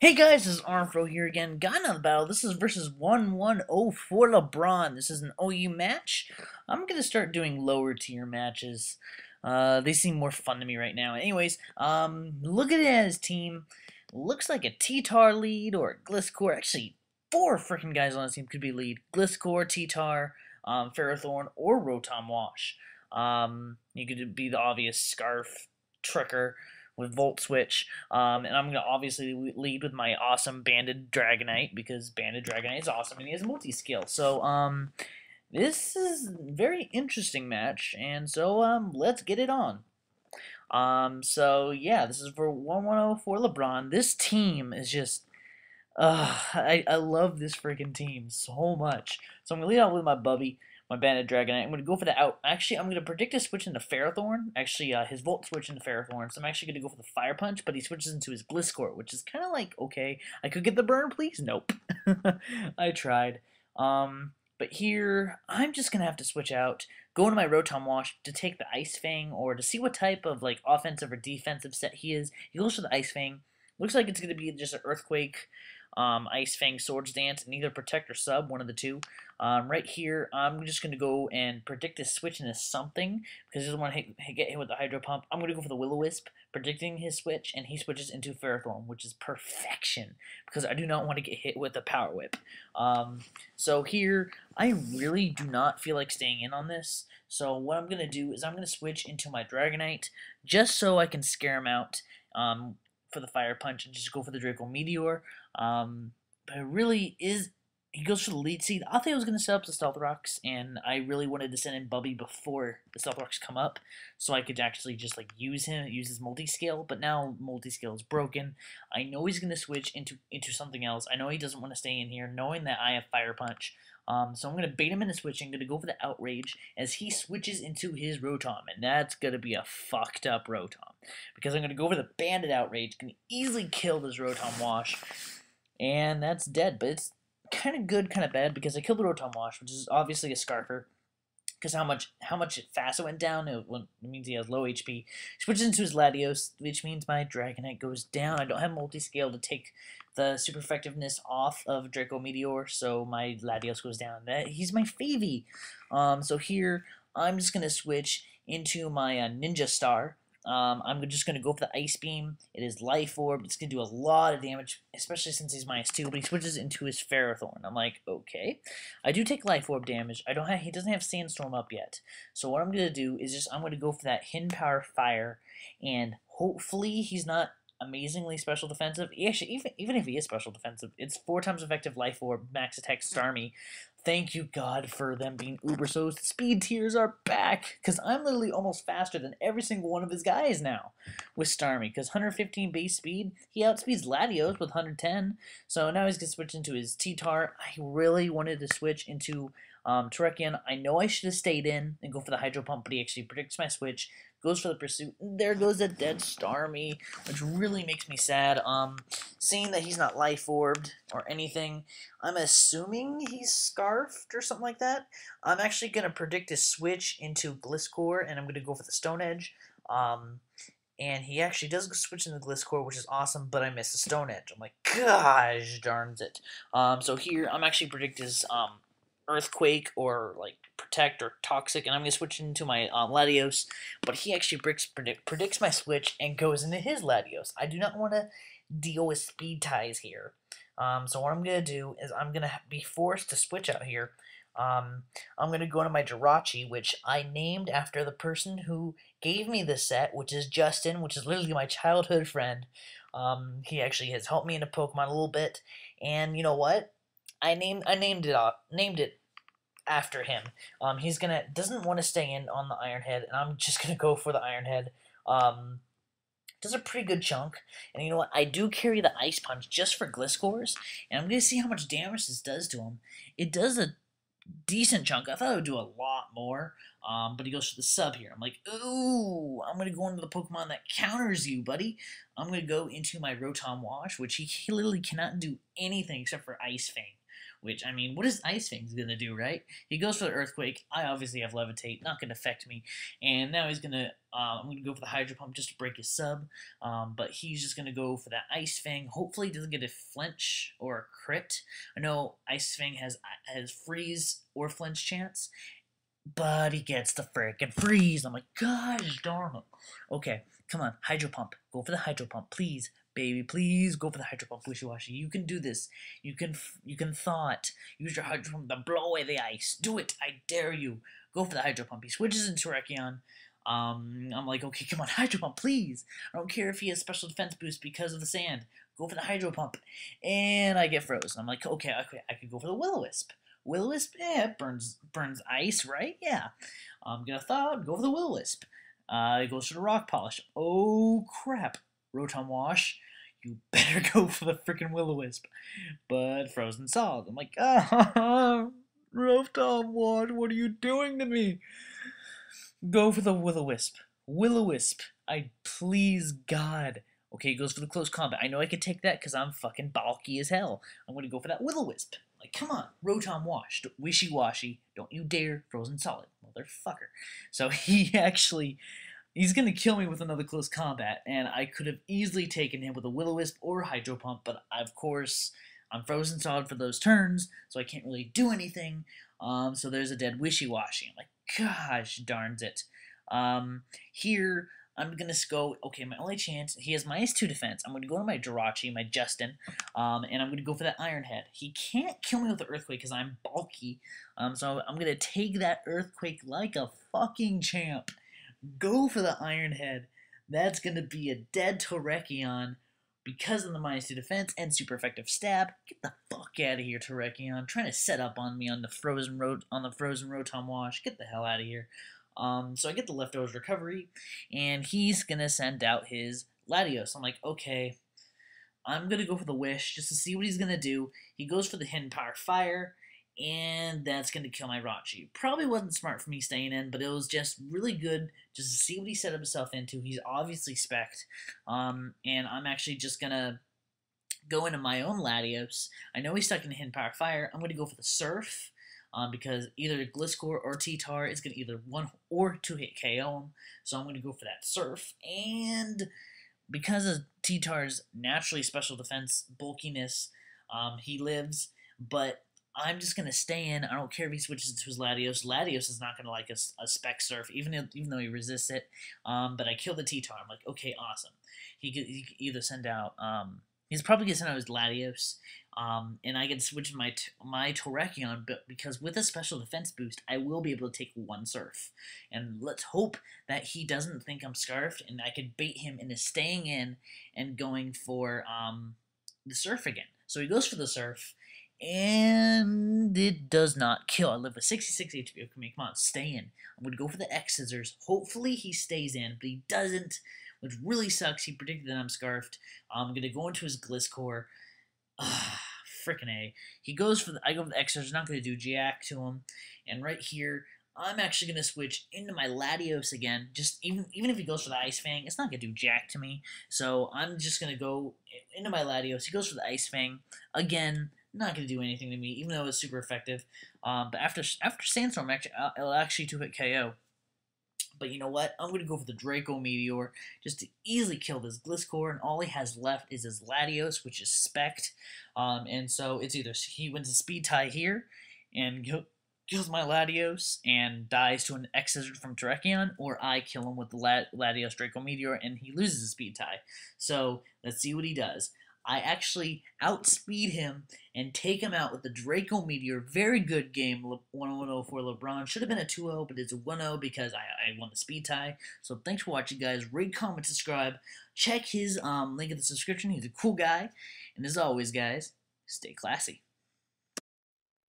Hey guys, this is Armedfro here again. Got another battle. This is versus 1104Lebron. This is an OU match. I'm gonna start doing lower tier matches. They seem more fun to me right now. Anyways, looking at his team, looks like a T-Tar lead or a Gliscor. Actually, four freaking guys on his team could be lead. Gliscor, T-Tar, Ferrothorn, or Rotom Wash. You could be the obvious Scarf, Tricker with Volt Switch. And I'm going to obviously lead with my awesome Banded Dragonite because Banded Dragonite is awesome and he has multi-skill. So, this is a very interesting match, and so, let's get it on. So yeah, this is for 1104 LeBron. This team is just, I love this freaking team so much. So I'm gonna lead out with my Bubby, my Banded Dragonite. I'm gonna go for the out. Actually, I'm gonna predict a switch into Ferrothorn. Actually, his Volt switch into Ferrothorn. So I'm actually gonna go for the Fire Punch, but he switches into his Gliscor, which is kind of like okay. I could get the burn, please. Nope. I tried. But here I'm just gonna have to switch out. Go into my Rotom Wash to take the Ice Fang, or to see what type of like offensive or defensive set he is. He goes for the Ice Fang. Looks like it's gonna be just an Earthquake, Ice Fang Swords Dance, and either Protect or Sub, one of the two. Right here, I'm just going to go and predict his switch into something, because he doesn't want to get hit with the Hydro Pump. I'm going to go for the Will-O-Wisp, predicting his switch, and he switches into Ferrothorn, which is perfection, because I do not want to get hit with the Power Whip. So here, I really do not feel like staying in on this, so what I'm going to do is I'm going to switch into my Dragonite, just so I can scare him out. For the Fire Punch and just go for the Draco Meteor. But it really is. He goes for the lead seed. I thought he was going to set up the Stealth Rocks, and I really wanted to send in Bubby before the Stealth Rocks come up, so I could actually just like use his multi-scale. But now multi-scale is broken. I know he's going to switch into something else. I know he doesn't want to stay in here, knowing that I have Fire Punch. So I'm going to bait him into switching. Going to go for the Outrage as he switches into his Rotom, and that's going to be a fucked up Rotom because I'm going to go for the Bandit Outrage. Can easily kill this Rotom Wash, and that's dead. But it's kind of good, kind of bad because I killed the Rotom Wash, which is obviously a Scarfer. Because how much fast it went down, it means he has low HP. Switches into his Latios, which means my Dragonite goes down. I don't have multi-scale to take the super effectiveness off of Draco Meteor, so my Latios goes down. He's my Favy. So here, I'm just going to switch into my Ninja Star. I'm just going to go for the Ice Beam. It is Life Orb. It's going to do a lot of damage, especially since he's -2, but he switches into his Ferrothorn. I'm like, okay. I do take Life Orb damage. He doesn't have Sandstorm up yet. So what I'm going to do is I'm going to go for that Hidden Power Fire, and hopefully he's not amazingly special defensive. Actually, even if he is special defensive, it's 4 times effective Life Orb, max attack Starmie. Thank you God for them being uber so speed tiers are back, because I'm literally almost faster than every single one of his guys now with Starmie, because 115 base speed, he outspeeds Latios with 110, so now he's going to switch into his T-Tar. I really wanted to switch into Terrakion. I know I should have stayed in and go for the Hydro Pump, but he actually predicts my switch, goes for the Pursuit, and there goes a dead Starmie, which really makes me sad. Seeing that he's not Life Orbed or anything, I'm assuming he's Scarfed or something like that. I'm actually going to predict his switch into Gliscor, and I'm going to go for the Stone Edge. And he actually does switch into Gliscor, which is awesome, but I missed the Stone Edge. I'm like, gosh darn it. So here, I'm actually predict his Earthquake or like Protect or Toxic, and I'm going to switch into my Latios, but he actually predicts my switch and goes into his Latios. I do not want to deal with speed ties here. So what I'm going to do is I'm going to be forced to switch out here. I'm going to go into my Jirachi, which I named after the person who gave me this set, which is Justin, which is literally my childhood friend. He actually has helped me into Pokemon a little bit, and you know what? I named it after him. He's doesn't want to stay in on the Iron Head, and I'm just gonna go for the Iron Head. Does a pretty good chunk, and you know what? I do carry the Ice Punch just for Gliscors, and I'm gonna see how much damage this does to him. It does a decent chunk. I thought it would do a lot more, but he goes for the sub here. I'm like, ooh, I'm going to go into the Pokemon that counters you, buddy. I'm going to go into my Rotom Wash, which he literally cannot do anything except for Ice Fang, which, I mean, what is Ice Fang's gonna do, right? He goes for the Earthquake. I obviously have Levitate, not gonna affect me. And now he's gonna, I'm gonna go for the Hydro Pump just to break his sub. But he's just gonna go for that Ice Fang. Hopefully he doesn't get a flinch or a crit. I know Ice Fang has freeze or flinch chance, but he gets the frickin' freeze. I'm like, gosh darn it. Okay, come on, Hydro Pump. Go for the Hydro Pump, please. Baby, please go for the Hydro Pump, Wishy-Washy. You can do this. You can thaw it. Use your Hydro Pump to blow away the ice. Do it. I dare you. Go for the Hydro Pump. He switches into Rekion. I'm like, okay, come on, Hydro Pump, please. I don't care if he has special defense boost because of the sand. Go for the Hydro Pump. And I get frozen. I'm like, okay, I could go for the Will-O-Wisp. Will-O-Wisp, yeah, it burns ice, right? Yeah. I'm gonna thaw, go for the Will-O-Wisp. It goes for the Rock Polish. Oh, crap. Rotom Wash, you better go for the freaking Will-O-Wisp. But Frozen Solid. I'm like, Rotom Wash, what are you doing to me? Go for the Will-O-Wisp. Will-O-Wisp, I please God. Okay, he goes for the close combat. I know I can take that because I'm fucking bulky as hell. I'm gonna go for that Will-O-Wisp. Like, come on, Rotom Wash, Wishy-Washy, don't you dare Frozen Solid, motherfucker. So he's gonna kill me with another close combat, and I could have easily taken him with a Will-O-Wisp or Hydro Pump, but of course, I'm Frozen Solid for those turns, so I can't really do anything. So there's a dead Wishy-Washy. I'm like, gosh darn it. Here, I'm gonna go, okay, my only chance, he has minus 2 defense. I'm gonna go to my Jirachi, my Justin, and I'm gonna go for that Iron Head. He can't kill me with the Earthquake because I'm bulky, so I'm gonna take that Earthquake like a fucking champ. Go for the Iron Head. That's gonna be a dead Terrakion because of the minus 2 defense and super effective stab. Get the fuck out of here, Terrakion. Trying to set up on me on the frozen Rotom Wash. Get the hell out of here. So I get the Leftovers Recovery, and he's gonna send out his Latios. I'm like, okay, I'm gonna go for the Wish just to see what he's gonna do. He goes for the Hidden Power Fire, and that's gonna kill my Rachi. Probably wasn't smart for me staying in, but it was just really good just to see what he set himself into. He's obviously spec'd, and I'm actually just gonna go into my own Latios. I know he's stuck in the Hidden Power Fire. I'm gonna go for the Surf. Because either Gliscor or T-Tar is going to either 1 or 2 hit KO him. So I'm going to go for that Surf. And because of T-Tar's naturally special defense bulkiness, he lives. But I'm just going to stay in. I don't care if he switches to his Latios. Latios is not going to like a Spec Surf, even though he resists it. But I kill the T-Tar. I'm like, okay, awesome. He could either send out... he's probably going to send out his Latios. And I can switch my Terrakion, but because with a special defense boost, I will be able to take 1 Surf. And let's hope that he doesn't think I'm Scarfed, and I could bait him into staying in and going for the Surf again. So he goes for the Surf, and it does not kill. I live with 66 HP. Come on, stay in. I'm going to go for the X Scissors. Hopefully he stays in, but he doesn't, which really sucks. He predicted that I'm Scarfed. I'm going to go into his Gliscor. Frickin' A. He goes for I go for the X Scissors, not going to do jack to him. And right here, I'm actually going to switch into my Latios again. Just even if he goes for the Ice Fang, it's not going to do jack to me. So I'm just going to go into my Latios. He goes for the Ice Fang. Again, not going to do anything to me, even though it's super effective. But after Sandstorm, it'll actually 2-hit KO. But you know what? I'm going to go for the Draco Meteor just to easily kill this Gliscor, and all he has left is his Latios, which is spec'd. And so it's either he wins a speed tie here and kills my Latios and dies to an X Scissor from Terrakion, or I kill him with the Latios Draco Meteor and he loses a speed tie. So let's see what he does. I actually outspeed him and take him out with the Draco Meteor. Very good game, 1104Lebron. Should have been a 2-0, but it's a 1-0 because I won the speed tie. So thanks for watching, guys. Rate, comment, subscribe. Check his link in the description. He's a cool guy. And as always, guys, stay classy.